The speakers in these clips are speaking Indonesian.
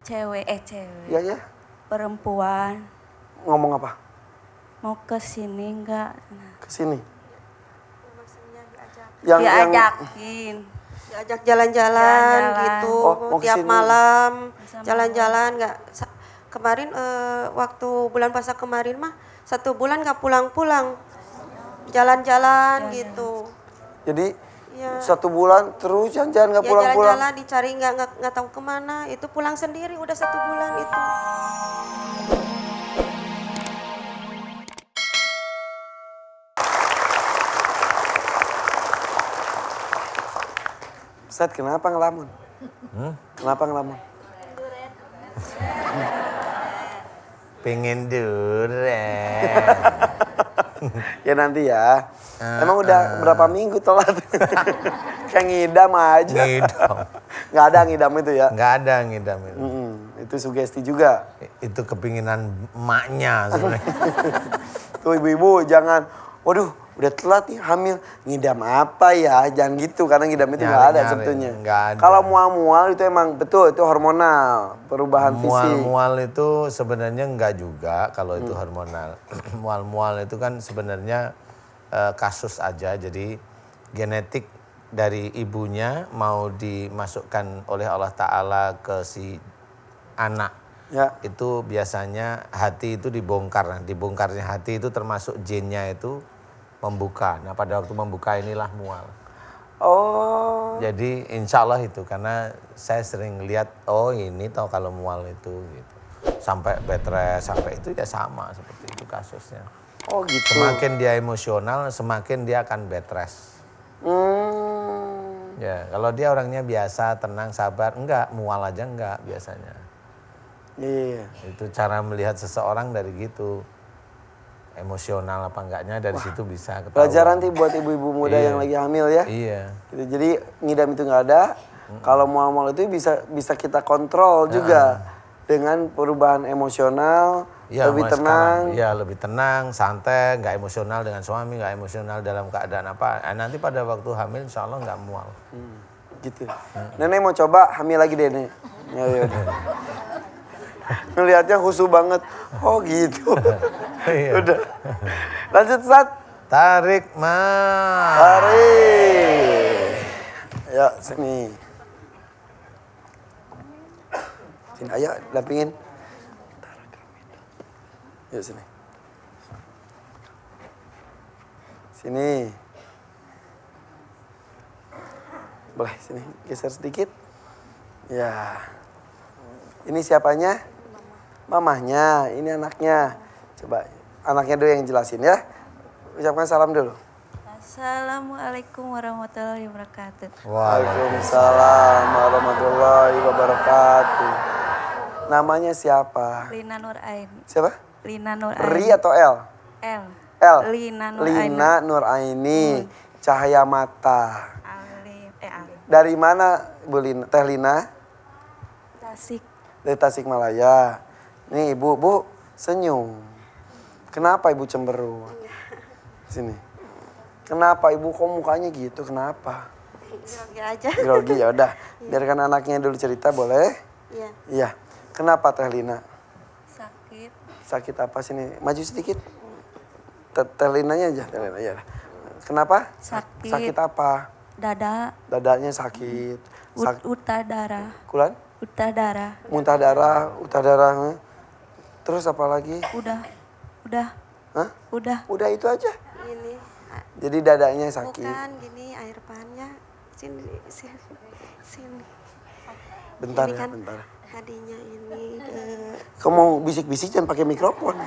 Cewek. Iya ya. Perempuan. Ngomong apa? Mau ke sini enggak? Ke sini. Maksudnya Diajakin. diajak jalan-jalan gitu, mau tiap kesini. malam jalan-jalan nggak. Kemarin waktu bulan puasa kemarin mah 1 bulan nggak pulang-pulang, jalan-jalan gitu. Jadi Ya. 1 bulan terus jalan-jalan nggak Ya pulang-pulang. jalan-jalan dicari nggak tahu kemana, itu pulang sendiri udah 1 bulan itu. Ustaz, kenapa ngelamun? Kenapa ngelamun? Pengen duren. Ya nanti ya. Emang udah berapa minggu telat? Kayak ngidam aja. Ngidam. Nggak ada ngidam itu ya? Nggak ada ngidam itu. Itu sugesti juga. Itu kepinginan emaknya sebenarnya. Tuh ibu-ibu jangan, waduh udah telat nih hamil, ngidam apa ya? Jangan gitu karena ngidam itu nggak ada Nyari-nyari, sebetulnya. nggak ada. Kalau mual-mual itu emang betul itu hormonal, perubahan fisik. Mual-mual itu sebenarnya enggak juga kalau itu hormonal. Mual-mual itu kan sebenarnya kasus aja. Jadi genetik dari ibunya mau dimasukkan oleh Allah Ta'ala ke si anak. Ya. Itu biasanya hati itu dibongkar. Nah, dibongkarnya hati itu termasuk gennya itu membuka. Nah pada waktu membuka inilah mual. Oh. Jadi insya Allah itu karena saya sering lihat ini tau kalau mual itu gitu. Sampai bed rest, sampai itu ya sama seperti itu kasusnya. Oh gitu. Semakin dia emosional semakin dia akan bed rest. Ya kalau dia orangnya biasa, tenang, sabar, enggak, mual aja enggak biasanya. Iya. Itu cara melihat seseorang dari gitu. Emosional apa enggaknya dari situ bisa ketahuan. Pelajaran nanti buat ibu-ibu muda yang lagi hamil ya. Iya. Gitu. Jadi ngidam itu nggak ada. Kalau mual-mual itu bisa kita kontrol juga dengan perubahan emosional, Ya, lebih tenang. Iya lebih tenang, santai, nggak emosional dengan suami, nggak emosional dalam keadaan apa. Nanti pada waktu hamil insya Allah nggak mual. Gitu. Nenek mau coba hamil lagi deh nek. Ya udah. Ngelihatnya khusyuk banget. Oh gitu. Iya. Udah. Lanjut Ustaz. Tarik mas. Tarik. Ya sini. Sini ayo dampingin. Yuk sini. Sini. Boleh sini geser sedikit. Ya. Ini siapanya? Mamahnya, ini anaknya. Coba anaknya dulu yang jelasin ya. Ucapkan salam dulu. Assalamualaikum warahmatullahi wabarakatuh. Waalaikumsalam warahmatullahi wabarakatuh. Namanya siapa? Lina Nuraini. Siapa? Lina Nuraini. Ri atau L? L. L. Lina Nuraini. Lina Nuraini. Cahaya mata. Alif. Dari mana Bu Lina? Teh Lina? Tasik. Dari Tasikmalaya. Nih ibu, bu senyum. Kenapa ibu cemberut? Sini. Kenapa ibu kok mukanya gitu? Kenapa? Grogi aja. Grogi ya udah. Biarkan anaknya dulu cerita boleh? Iya. Iya. Kenapa Teh Lina? Sakit. Sakit apa sini? Maju sedikit. Teh Linanya aja, Teh Lina aja. Kenapa? Sakit. Sakit apa? Dada. Dadanya sakit. Utah darah. Kulan? Utah darah. Muntah darah, utah darah. Terus apa lagi? Udah. Hah? Udah. Itu aja. Ini Jadi dadanya sakit. bukan gini air pannya sini. Bentar Ini ya, kan bentar. Hadinya ini Kamu mau bisik-bisik jangan pakai mikrofon.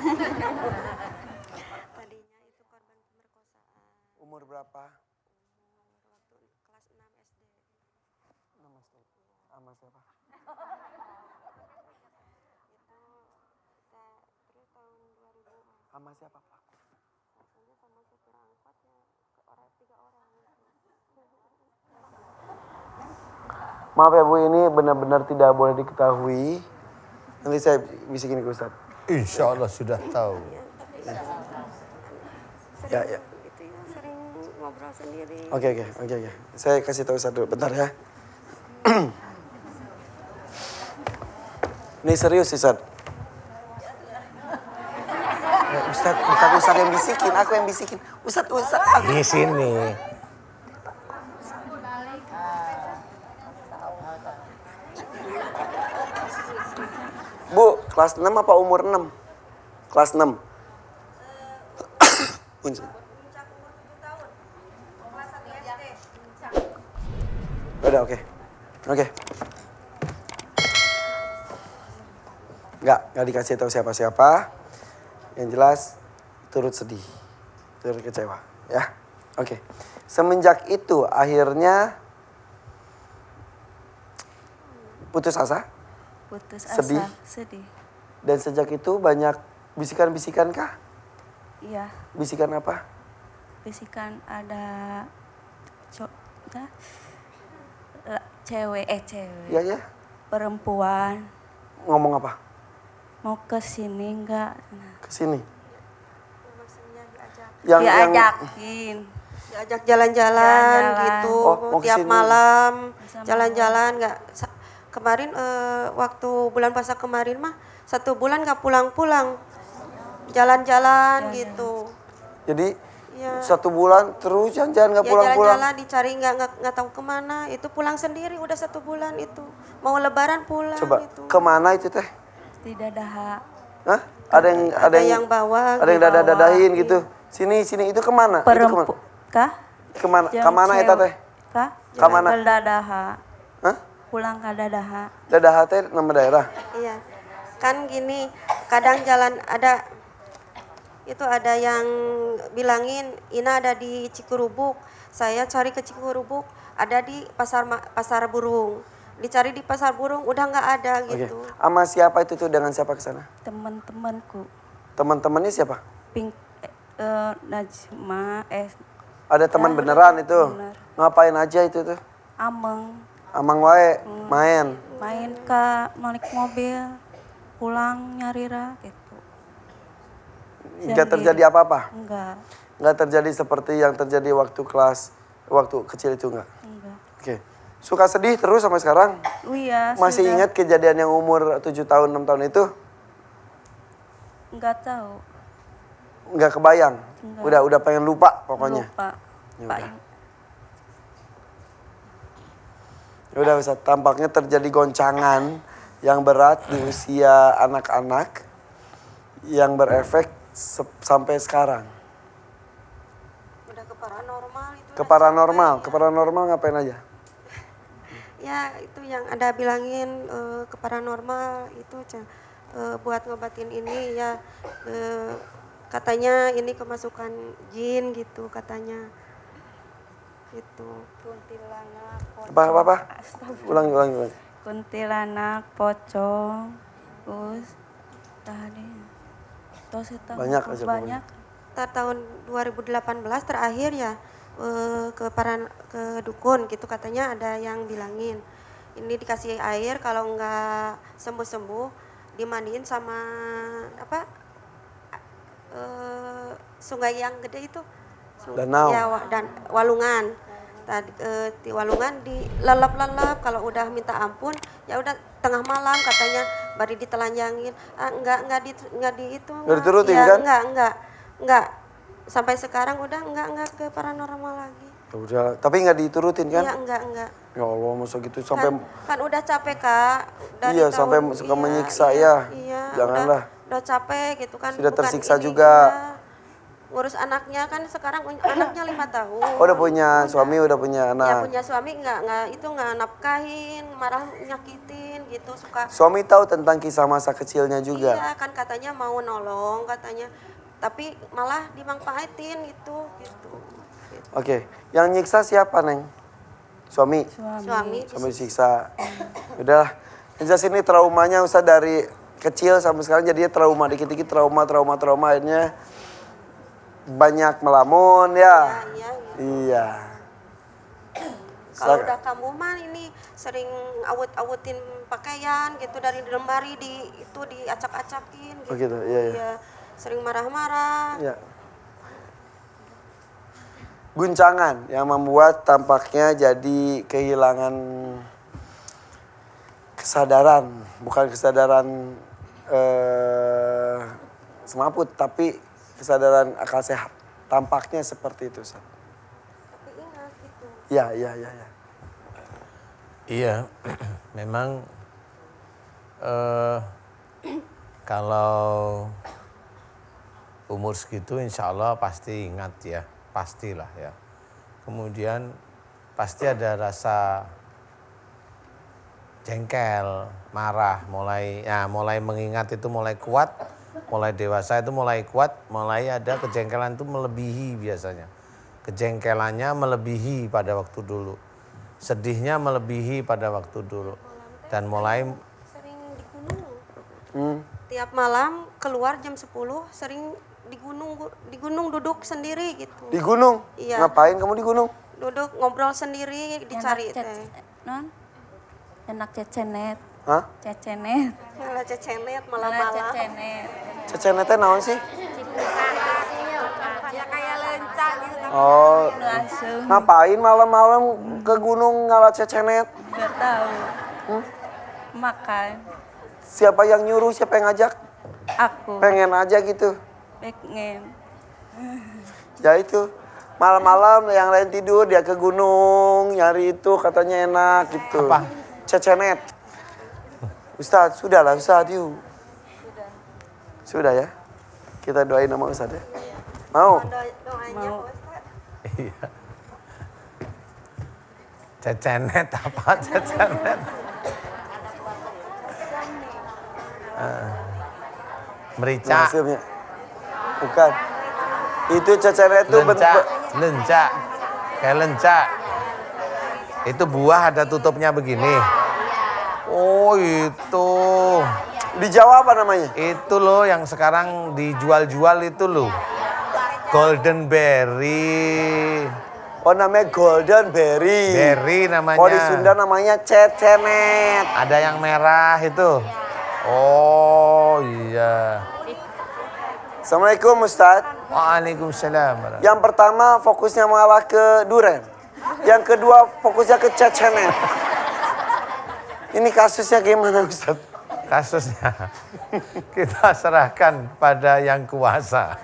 tadinya itu korban pemerkosaan Umur berapa? waktu kelas 6 SD. Sama siapa? Terus tahun 2000 Sama siapa Pak? rasanya sama supir angkotnya ke orang 3 orang. Maaf ya Bu, ini benar-benar tidak boleh diketahui. Nanti saya bisikin ke Ustaz. Insya Allah sudah tahu. Ya. Itu ya sering ngobrol sendiri. Oke. Saya kasih tahu Ustaz dulu, bentar ya. Ini serius Ustaz. Ustaz, bukan Ustaz yang bisikin, aku yang bisikin. Ustaz. Di sini. Bu, kelas 6 apa umur 6? Kelas 6. Udah, oke. Oke. Nggak dikasih tahu siapa-siapa. Yang jelas turut sedih, turut kecewa, ya. Oke. Semenjak itu akhirnya putus asa, Putus asa. Sedih. Sedih. dan sejak itu banyak bisikan-bisikan kah? Iya. Bisikan apa? Bisikan ada cewek. Iya ya. Perempuan. Ngomong apa? Mau ke sini enggak? Ke sini. Maksudnya Diajakin. diajak jalan-jalan Jalan-jalan. gitu Oh, mau tiap kesini. malam Bersama. jalan-jalan nggak kemarin waktu bulan puasa kemarin mah 1 bulan nggak pulang-pulang jalan-jalan gitu Jadi ya 1 bulan terus jalan-jalan nggak ya pulang-pulang. jalan-jalan dicari nggak tahu kemana itu pulang sendiri udah 1 bulan itu mau lebaran pulang Coba itu kemana itu teh? Tidak daha. Hah? Ada yang bawa ada yang gitu. dadahin gitu. Sini itu kemana? Itu Perempuan. Kah? kemana? Jeung Kemana eta cewek. teh? Kah? Kamana? Ke dadaha. Hah? Pulang ke dadaha. Dadaha teh nama daerah. Iya, kan gini, kadang jalan ada yang bilangin Ina ada di Cikurubuk, saya cari ke Cikurubuk, ada di pasar burung, dicari di pasar burung udah nggak ada Oke. gitu. Sama siapa itu tuh dengan siapa ke sana? Teman-temanku. Teman-temannya siapa? Pink Najma Ada teman beneran itu. bener. Ngapain aja itu tuh? Ameng Amang wae main. main ke naik mobil pulang nyarira gitu. Enggak terjadi apa-apa. Enggak. Enggak terjadi seperti yang terjadi waktu kecil itu enggak. Oke. Suka sedih terus sampai sekarang? Iya. Masih sudah. ingat kejadian yang umur 7 tahun 6 tahun itu? Enggak tahu. Enggak kebayang. Enggak. Udah pengen lupa pokoknya. Lupa. Ya Pak. udah. Udah Ustaz, tampaknya terjadi goncangan yang berat di usia anak-anak yang berefek sampai sekarang. Udah ke paranormal itu. Ke paranormal ngapain aja? Ya itu yang ada bilangin ke paranormal itu buat ngobatin ini ya katanya ini kemasukan jin gitu katanya gitu. Kuntilanak. Apa? Ulang. Kuntilanak, pocong, terus tadi. Terus itu Banyak aja banyak. Tahun 2018 terakhir ya ke dukun gitu katanya ada yang bilangin ini dikasih air kalau nggak sembuh dimandiin sama sungai yang gede itu Danau. ya dan walungan tadi di walungan dilelap kalau udah minta ampun ya udah tengah malam katanya bari ditelanjangin enggak diturutin ya, kan? enggak sampai sekarang udah enggak ke paranormal lagi. Ya udah, tapi nggak diturutin kan? Iya enggak. Ya Allah, masa gitu sampai Kan udah capek Kak. Dari Iya, tahun- sampai suka menyiksa ya. Iya, Janganlah. Udah capek gitu kan. Sudah bukan tersiksa ini, juga. iya. Ngurus anaknya kan sekarang anaknya 5 tahun. Oh, udah punya suami, udah punya Ya anak. punya suami nggak nafkahin, marah nyakitin gitu suka. Suami tahu tentang kisah masa kecilnya juga. Iya kan katanya mau nolong katanya, tapi malah dimanfaatin gitu. Oke, yang nyiksa siapa, Neng? Suami. Suami. Sampai siksa. Udahlah. Yang jelas ini traumanya Ustaz dari kecil sampai sekarang jadinya trauma. Dikit-dikit trauma akhirnya banyak melamun ya. Iya. Kalau udah kamu mah ini sering awut-awutin pakaian gitu dari lemari itu diacak-acakin gitu. Oh gitu, iya. Iya, sering marah-marah. Ya. Guncangan yang membuat tampaknya jadi kehilangan kesadaran, bukan kesadaran semaput, tapi kesadaran akal sehat. Tampaknya seperti itu, Ustaz. Tapi ingat gitu. Ya. Iya, memang kalau umur segitu insya Allah pasti ingat ya, pastilah ya. Kemudian pasti ada rasa jengkel, marah, mulai mengingat itu mulai kuat, mulai dewasa itu mulai kuat, mulai ada kejengkelan itu melebihi biasanya. Kejengkelannya melebihi pada waktu dulu. Sedihnya melebihi pada waktu dulu. Dan mulai Sering di gunung. Tiap malam keluar jam 10 sering di gunung duduk sendiri gitu. Di gunung? Iya. Ngapain kamu di gunung? Duduk ngobrol sendiri dicari teh. Enak cecenet. Hah? Cecenet. Malah cecenet Enak malam-malam. cecenet. Cecenet teh naon sih? Ya kayak lencang gitu. Oh, Langsung. ngapain malam-malam ke gunung ngalah cecenet? Gak tahu. Makan. Siapa yang nyuruh, siapa yang ngajak? Aku. Pengen aja gitu. Pengen. Ya itu, malam-malam yang lain tidur, dia ke gunung, nyari itu katanya enak gitu. Apa? Cecenet. Ustadz, sudahlah Ustadz, yuk. Sudah ya? Kita doain sama Ustadz ya. Mau? Doanya Mau. Pak Ustaz. iya. Cecenet apa cecenet? Merica, Nasibnya. Bukan. Itu cecenet itu lencak, kayak lencak. Itu buah ada tutupnya begini. Oh itu, di Jawa apa namanya? itu loh yang sekarang dijual-jual itu loh. Golden berry, Oh namanya golden berry. berry namanya. Oh di Sunda namanya cecenet. Ada yang merah itu. Oh iya. Assalamualaikum Ustadz. Waalaikumsalam. Yang pertama fokusnya malah ke duren. Yang kedua fokusnya ke cecenet. Ini kasusnya gimana Ustadz? Kasusnya kita serahkan pada yang kuasa.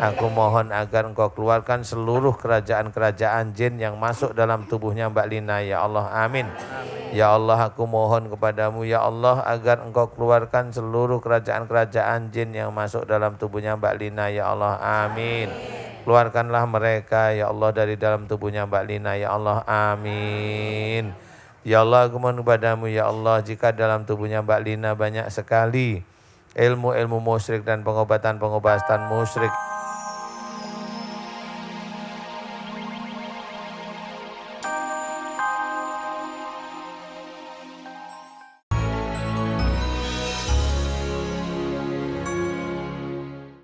Aku mohon agar engkau keluarkan seluruh kerajaan-kerajaan jin yang masuk dalam tubuhnya Mbak Lina. Ya Allah, amin. Ya Allah, aku mohon kepadamu ya Allah agar engkau keluarkan seluruh kerajaan-kerajaan jin yang masuk dalam tubuhnya Mbak Lina. Ya Allah, amin. Keluarkanlah mereka ya Allah dari dalam tubuhnya Mbak Lina. Ya Allah, amin. Ya Allah, aku mohon kepadamu ya Allah jika dalam tubuhnya Mbak Lina banyak sekali ilmu-ilmu musyrik dan pengobatan-pengobatan musyrik.